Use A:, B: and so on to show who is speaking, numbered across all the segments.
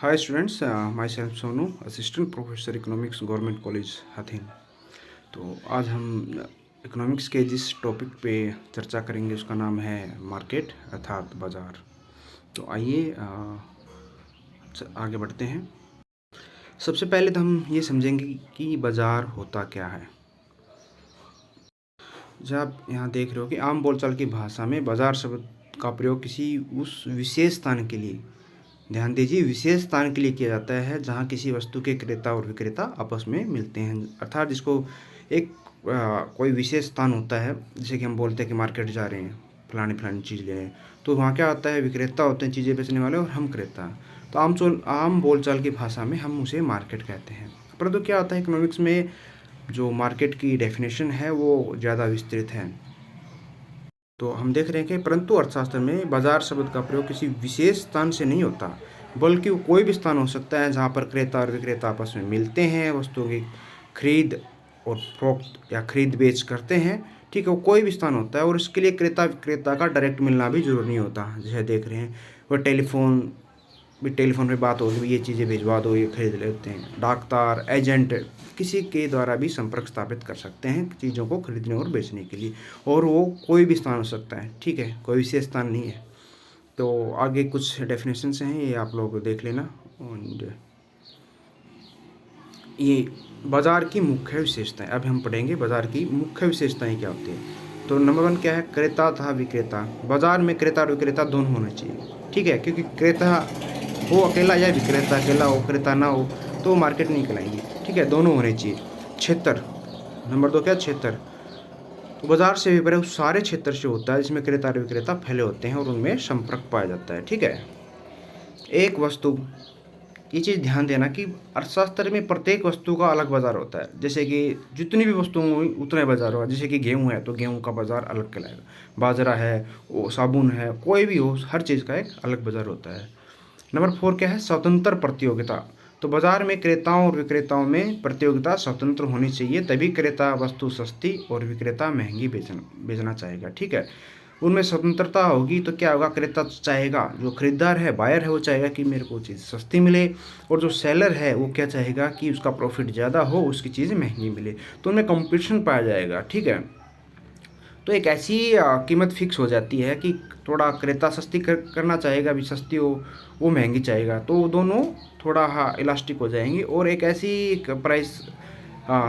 A: Hi students, myself Sonu, assistant professor economics government college Hathin. तो आज हम इकोनॉमिक्स के जिस टॉपिक पे चर्चा करेंगे उसका नाम है मार्केट अर्थात बाज़ार। तो आइए आगे बढ़ते हैं। सबसे पहले तो हम ये समझेंगे कि बाज़ार होता क्या है। जब आप यहाँ देख रहे हो कि आम बोलचाल की भाषा में बाज़ार शब्द का प्रयोग किसी उस विशेष स्थान के लिए, ध्यान दीजिए, विशेष स्थान के लिए किया जाता है जहाँ किसी वस्तु के क्रेता और विक्रेता आपस में मिलते हैं। अर्थात जिसको एक कोई विशेष स्थान होता है, जैसे कि हम बोलते हैं कि मार्केट जा रहे हैं, फलानी चीज़ ले रहे हैं, तो वहाँ क्या होता है, विक्रेता होते हैं चीज़ें बेचने वाले और हम क्रेता। तो आम बोलचाल की भाषा में हम उसे मार्केट कहते हैं। परंतु क्या होता है, इकोनॉमिक्स में जो मार्केट की डेफिनेशन है वो ज़्यादा विस्तृत है। तो हम देख रहे हैं कि परंतु अर्थशास्त्र में बाजार शब्द का प्रयोग किसी विशेष स्थान से नहीं होता, बल्कि वो कोई भी स्थान हो सकता है जहाँ पर क्रेता और विक्रेता आपस में मिलते हैं, वस्तुओं की खरीद और फरोख्त या खरीद बेच करते हैं। ठीक है, वो कोई भी स्थान होता है और इसके लिए क्रेता विक्रेता का डायरेक्ट मिलना भी जरूरी नहीं होता। जैसे देख रहे हैं, वो टेलीफोन पे बात होगी, ये चीज़ें भिजवा दो, ये खरीद लेते हैं। डाकतार, एजेंट किसी के द्वारा भी संपर्क स्थापित कर सकते हैं चीज़ों को खरीदने और बेचने के लिए, और वो कोई भी स्थान हो सकता है। ठीक है, कोई विशेष स्थान नहीं है। तो आगे कुछ डेफिनेशंस हैं, ये आप लोग देख लेना। और ये बाज़ार की मुख्य विशेषताएं, अब हम पढ़ेंगे बाज़ार की मुख्य विशेषताएं क्या होती है। तो नंबर 1 क्या है, क्रेता तथा विक्रेता। बाज़ार में क्रेता और विक्रेता दोनों होने चाहिए। ठीक है, क्योंकि क्रेता हो अकेला या विक्रेता अकेला हो, क्रेता ना हो, तो मार्केट नहीं कहलाएंगे। ठीक है, दोनों होने चाहिए। क्षेत्र, नंबर 2 क्या, क्षेत्र। तो बाजार से विपरीत उस सारे क्षेत्र से होता है जिसमें क्रेता और विक्रेता फैले होते हैं और उनमें संपर्क पाया जाता है। ठीक है, एक वस्तु, ये चीज़ ध्यान देना कि अर्थशास्त्र में प्रत्येक वस्तु का अलग बाजार होता है। जैसे कि जितनी भी वस्तु होंगी उतने बाजार होगा। जैसे कि गेहूं है तो गेहूं का बाजार अलग कहलाएगा, बाजरा है, वो साबुन है, कोई भी हो, हर चीज़ का एक अलग बाजार होता है। नंबर 4 क्या है, स्वतंत्र प्रतियोगिता। तो बाजार में क्रेताओं और विक्रेताओं में प्रतियोगिता स्वतंत्र होनी चाहिए, तभी क्रेता वस्तु सस्ती और विक्रेता महंगी बेचना चाहेगा। ठीक है, उनमें स्वतंत्रता होगी तो क्या होगा, क्रेता चाहेगा, जो खरीदार है, बायर है, वो चाहेगा कि मेरे को चीज़ सस्ती मिले, और जो सेलर है वो क्या चाहेगा कि उसका प्रॉफिट ज़्यादा हो, उसकी चीज़ महंगी मिले। तो उनमें कंपटीशन पाया जाएगा। ठीक है, तो एक ऐसी कीमत फिक्स हो जाती है कि थोड़ा क्रेता सस्ती करना चाहेगा, भी सस्ती हो, वो महंगी चाहेगा, तो दोनों थोड़ा इलास्टिक हो जाएंगी और एक ऐसी प्राइस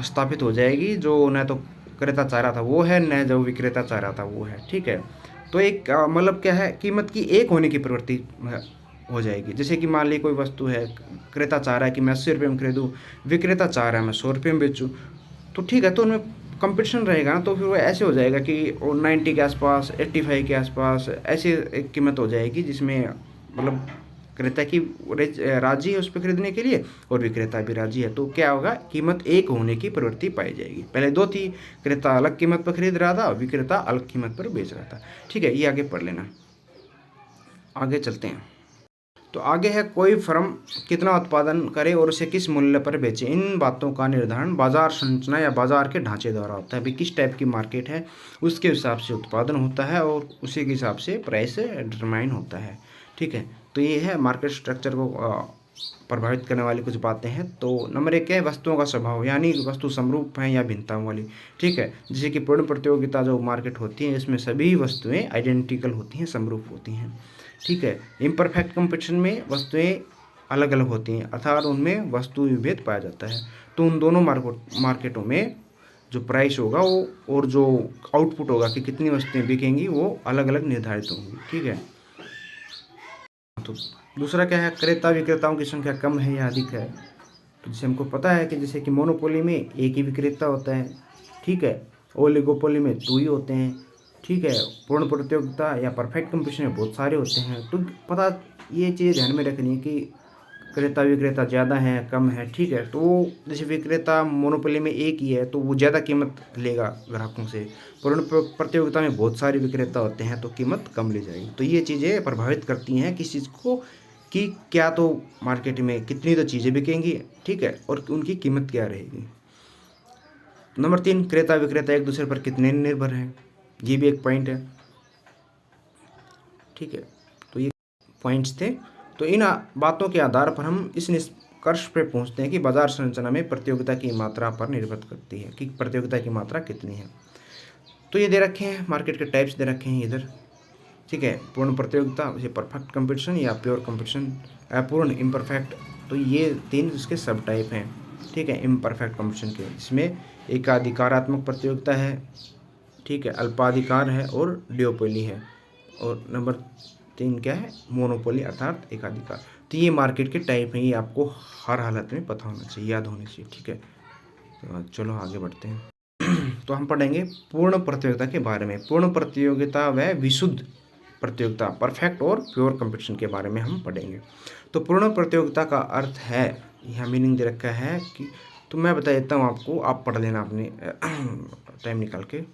A: स्थापित हो जाएगी जो न तो क्रेता चाह रहा था वो है, न जो विक्रेता चाह रहा था वो है। ठीक है, तो एक मतलब क्या है, कीमत की एक होने की प्रवृत्ति हो जाएगी। जैसे कि मान ली कोई वस्तु है, क्रेता चाह रहा है कि मैं 80 रुपये में खरीदूँ, विक्रेता चाह रहा है मैं 100 रुपये में बेचूँ, तो ठीक है, तो उनमें कंपटीशन रहेगा ना, तो फिर वो ऐसे हो जाएगा कि वो 90 के आसपास, 85 के आसपास ऐसी एक कीमत हो जाएगी जिसमें मतलब क्रेता की राजी है उस पर खरीदने के लिए और विक्रेता भी राजी है। तो क्या होगा, कीमत एक होने की प्रवृत्ति पाई जाएगी। पहले दो थी, क्रेता अलग कीमत पर खरीद रहा था, विक्रेता अलग कीमत पर बेच रहा था। ठीक है, ये आगे पढ़ लेना। आगे चलते हैं। तो आगे है, कोई फर्म कितना उत्पादन करे और उसे किस मूल्य पर बेचे। इन बातों का निर्धारण बाजार संरचना या बाजार के ढांचे द्वारा होता है। अभी किस टाइप की मार्केट है उसके हिसाब से उत्पादन होता है और उसी के हिसाब से प्राइस डिटरमाइन होता है। ठीक है, तो ये है मार्केट स्ट्रक्चर को प्रभावित करने वाली कुछ बातें हैं। तो नंबर 1 है, वस्तुओं का स्वभाव, यानी वस्तु समरूप है या भिन्नताओं वाली। ठीक है, जैसे कि पूर्ण प्रतियोगिता जो मार्केट होती है इसमें सभी वस्तुएं आइडेंटिकल होती हैं, समरूप होती हैं। ठीक है, इम्परफेक्ट कंपटीशन में वस्तुएं अलग अलग होती हैं, अर्थात उनमें वस्तु विभेद पाया जाता है। तो उन दोनों मार्केटों में जो प्राइस होगा वो और जो आउटपुट होगा कि कितनी वस्तुएं बिकेंगी वो अलग अलग निर्धारित होंगी। ठीक है, तो दूसरा क्या है, क्रेता विक्रेताओं की संख्या कम है या अधिक है। तो जैसे हमको पता है कि जैसे कि मोनोपोली में एक ही विक्रेता होता है। ठीक है, ओलिगोपोली में 2 ही होते हैं। ठीक है, पूर्ण प्रतियोगिता या परफेक्ट कंपटीशन में बहुत सारे होते हैं। तो पता, ये चीज़ ध्यान में रखनी है कि क्रेता विक्रेता ज़्यादा है कम है। ठीक है, तो वो जैसे विक्रेता मोनोपोली में एक ही है तो वो ज़्यादा कीमत लेगा ग्राहकों से। पूर्ण प्रतियोगिता में बहुत सारे विक्रेता होते हैं तो कीमत कम ली जाएगी। तो ये चीज़ें प्रभावित करती हैं किस चीज़ को, कि क्या तो मार्केट में कितनी तो चीज़ें बिकेंगी। ठीक है, और उनकी कीमत क्या रहेगी। नंबर 3, क्रेता विक्रेता एक दूसरे पर कितने निर्भर हैं, ये भी एक पॉइंट है। ठीक है, तो ये पॉइंट्स थे। तो इन बातों के आधार पर हम इस निष्कर्ष पे पहुंचते हैं कि बाजार संरचना में प्रतियोगिता की मात्रा पर निर्भर करती है कि प्रतियोगिता की मात्रा कितनी है। तो ये दे रखे हैं, मार्केट के टाइप्स दे रखे हैं इधर, ठीक है। पूर्ण प्रतियोगिता, ये परफेक्ट कंपटीशन या प्योर कंपटीशन, अपूर्ण इम्परफेक्ट। तो ये 3 इसके सब टाइप हैं, ठीक है, इम्परफेक्ट कंपटीशन के। इसमें एकाधिकारात्मक प्रतियोगिता है, ठीक है, अल्पाधिकार है और डिओपोली है। और नंबर 3 क्या है, मोनोपोली अर्थात एकाधिकार। तो ये मार्केट के टाइप हैं, ये आपको हर हालत में पता होना चाहिए, याद होनी चाहिए, ठीक है। तो चलो आगे बढ़ते हैं। तो हम पढ़ेंगे पूर्ण प्रतियोगिता के बारे में। पूर्ण प्रतियोगिता व विशुद्ध प्रतियोगिता, परफेक्ट और प्योर कंपटीशन के बारे में हम पढ़ेंगे। तो पूर्ण प्रतियोगिता का अर्थ है, यहाँ मीनिंग दे रखा है कि, तो मैं बता देता हूँ आपको, आप पढ़ लेना अपने टाइम निकाल के।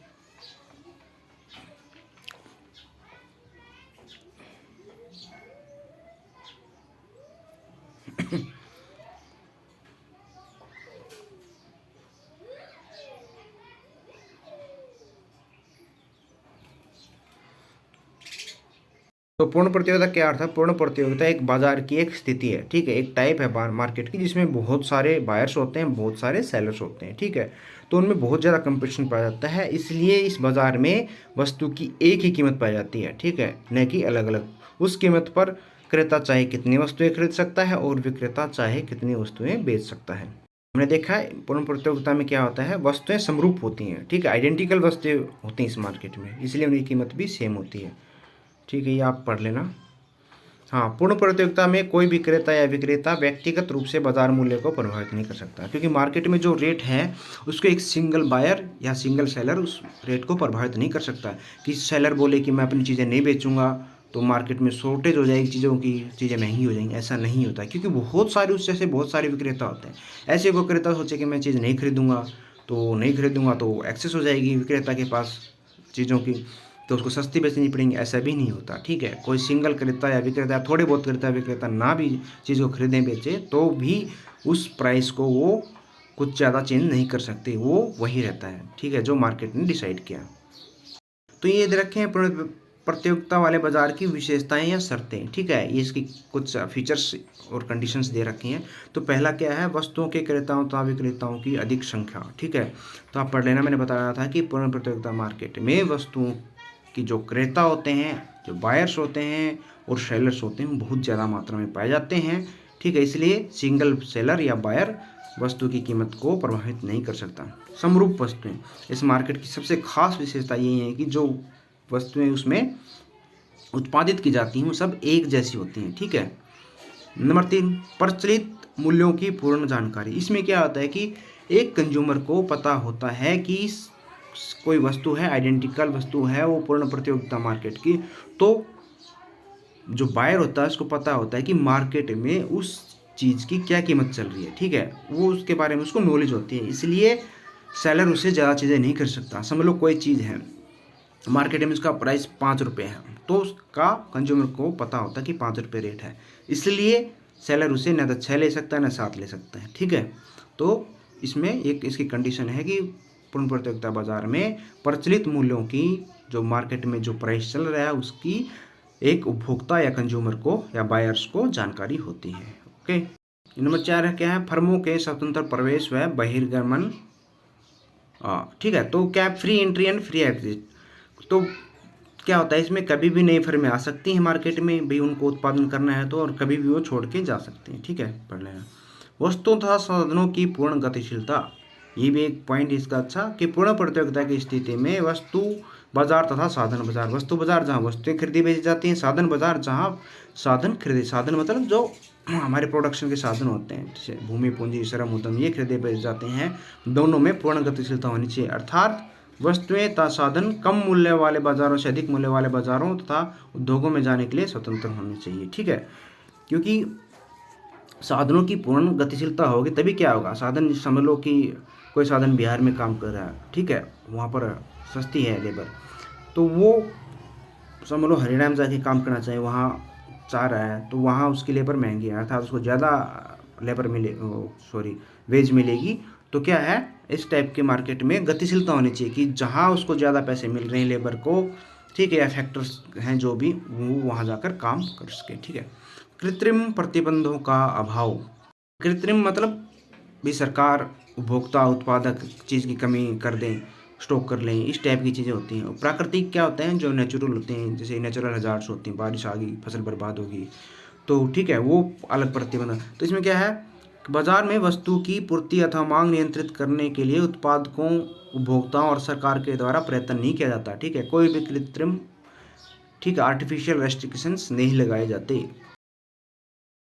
A: तो पूर्ण प्रतियोगिता क्या अर्थ है? पूर्ण प्रतियोगिता एक बाजार की एक स्थिति है, ठीक है, एक टाइप है मार्केट की जिसमें बहुत सारे बायर्स होते हैं, बहुत सारे सेलर्स होते हैं, ठीक है। तो उनमें बहुत ज़्यादा कंपटीशन पाया जाता है, इसलिए इस बाजार में वस्तु की एक ही कीमत पाई जाती है, ठीक है, न कि अलग अलग। उस कीमत पर क्रेता चाहे कितनी वस्तुएं खरीद सकता है और विक्रेता चाहे कितनी वस्तुएं बेच सकता है। हमने देखा है पूर्ण प्रतियोगिता में क्या होता है, वस्तुएं समरूप होती हैं, ठीक है, आइडेंटिकल वस्तुएं होती हैं इस मार्केट में, इसलिए उनकी कीमत भी सेम होती है, ठीक है, ये आप पढ़ लेना। हाँ, पूर्ण प्रतियोगिता में कोई भी क्रेता या विक्रेता व्यक्तिगत रूप से बाजार मूल्य को प्रभावित नहीं कर सकता, क्योंकि मार्केट में जो रेट है उसको एक सिंगल बायर या सिंगल सेलर उस रेट को प्रभावित नहीं कर सकता। कि सेलर बोले कि मैं अपनी चीज़ें नहीं बेचूंगा तो मार्केट में शॉर्टेज हो जाएगी चीज़ों की, चीज़ें महंगी हो जाएंगी, ऐसा नहीं होता, क्योंकि बहुत सारे उससे ऐसे बहुत सारे विक्रेता होते हैं। ऐसे कोई क्रेता सोचे कि मैं चीज़ नहीं खरीदूंगा तो एक्सेस हो जाएगी विक्रेता के पास चीज़ों की, तो उसको सस्ती बेचनी पड़ेंगी, ऐसा भी नहीं होता, ठीक है। कोई सिंगल क्रेता या विक्रेता, थोड़े बहुत क्रेता विक्रेता ना भी चीज़ को खरीदें बेचे तो भी उस प्राइस को वो कुछ ज़्यादा चेंज नहीं कर सकते, वो वही रहता है, ठीक है, जो मार्केट ने डिसाइड किया। तो ये दे रखे हैं प्रतियोगिता वाले बाजार की विशेषताएं या शर्तें, ठीक है, ये इसकी कुछ फीचर्स और कंडीशंस दे रखी हैं। तो पहला क्या है, वस्तुओं के क्रेताओं तथा विक्रेताओं की अधिक संख्या, ठीक है। तो आप पढ़ लेना, मैंने बताया था कि पूर्ण प्रतियोगिता मार्केट में वस्तुओं कि जो क्रेता होते हैं, जो बायर्स होते हैं और सेलर्स होते हैं, बहुत ज़्यादा मात्रा में पाए जाते हैं, ठीक है, इसलिए सिंगल सेलर या बायर वस्तु की कीमत को प्रभावित नहीं कर सकता। समरूप वस्तुएं, इस मार्केट की सबसे खास विशेषता यही है कि जो वस्तुएं उसमें उत्पादित की जाती हैं वो सब एक जैसी होती हैं, ठीक है। नंबर 3, प्रचलित मूल्यों की पूर्ण जानकारी। इसमें क्या होता है कि एक कंज्यूमर को पता होता है कि कोई वस्तु है, आइडेंटिकल वस्तु है, वो पूर्ण प्रतियोगिता मार्केट की, तो जो बायर होता है उसको पता होता है कि मार्केट में उस चीज़ की क्या कीमत चल रही है, ठीक है, वो उसके बारे में उसको नॉलेज होती है, इसलिए सेलर उससे ज़्यादा चीज़ें नहीं कर सकता। समझ लो कोई चीज़ है मार्केट में, उसका प्राइस 5 रुपये है, तो उसका कंज्यूमर को पता होता है कि 5 रुपये रेट है, इसलिए सेलर उसे न तो 6 ले सकता है न 7 ले सकता है, ठीक है। तो इसमें एक इसकी कंडीशन है कि पूर्ण प्रतियोगिता बाजार में प्रचलित मूल्यों की, जो मार्केट में जो प्राइस चल रहा है उसकी एक उपभोक्ता या कंज्यूमर को या बायर्स को जानकारी होती है, ओके। नंबर 4 है क्या है, फर्मों के स्वतंत्र प्रवेश व बहिर्गमन, ठीक है। तो क्या, free entry and free exit. तो क्या होता है इसमें, कभी भी नई फर्में आ सकती हैं मार्केट में, भाई उनको उत्पादन करना है तो, और कभी भी वो छोड़ के जा सकते हैं, ठीक है, पढ़ लेना। वस्तुओं तथा साधनों की पूर्ण गतिशीलता, ये भी एक पॉइंट इसका अच्छा, कि पूर्ण प्रतियोगिता की स्थिति में वस्तु बाजार तथा साधन बाजार, वस्तु बाजार जहाँ वस्तुएं खरीदी बेची जाती हैं, साधन बाजार जहाँ साधन खरीदे, साधन मतलब जो हमारे प्रोडक्शन के साधन होते हैं, जैसे भूमि पूंजी श्रम उद्यम, ये खरीदे बेचे जाते हैं, दोनों में पूर्ण गतिशीलता होनी चाहिए, अर्थात वस्तुएं तथा साधन कम मूल्य वाले बाजारों से अधिक मूल्य वाले बाजारों तथा उद्योगों में जाने के लिए स्वतंत्र होने चाहिए, ठीक है। क्योंकि साधनों की पूर्ण गतिशीलता होगी तभी क्या होगा, साधन समझ लो कि कोई साधन बिहार में काम कर रहा है, ठीक है, वहाँ पर सस्ती है लेबर, तो वो समझ लो हरियाणा में जाके काम करना चाहिए, वहाँ चाह रहा है, तो वहाँ उसकी लेबर महंगी है, अर्थात उसको ज़्यादा लेबर वेज मिलेगी। तो क्या है, इस टाइप के मार्केट में गतिशीलता होनी चाहिए कि जहाँ उसको ज़्यादा पैसे मिल रहे हैं लेबर को, ठीक है, या फैक्टर्स हैं जो भी, वो वहाँ जाकर काम कर सके, ठीक है। कृत्रिम प्रतिबंधों का अभाव। कृत्रिम मतलब भी सरकार, उपभोक्ता, उत्पादक चीज़ की कमी कर दें, स्टॉक कर लें, इस टाइप की चीज़ें होती हैं। और प्राकृतिक क्या होते हैं, जो नेचुरल होते हैं, जैसे नेचुरल हज़ार्ड्स होती हैं, बारिश आ गई, फसल बर्बाद होगी, तो ठीक है, वो अलग प्रतिबंध। तो इसमें क्या है, बाजार में वस्तु की पूर्ति अथवा मांग नियंत्रित करने के लिए उत्पादकों, उपभोक्ताओं और सरकार के द्वारा प्रयत्न नहीं किया जाता। ठीक है, कोई भी कृत्रिम, ठीक है, आर्टिफिशियल रेस्ट्रिक्शंस नहीं लगाए जाते।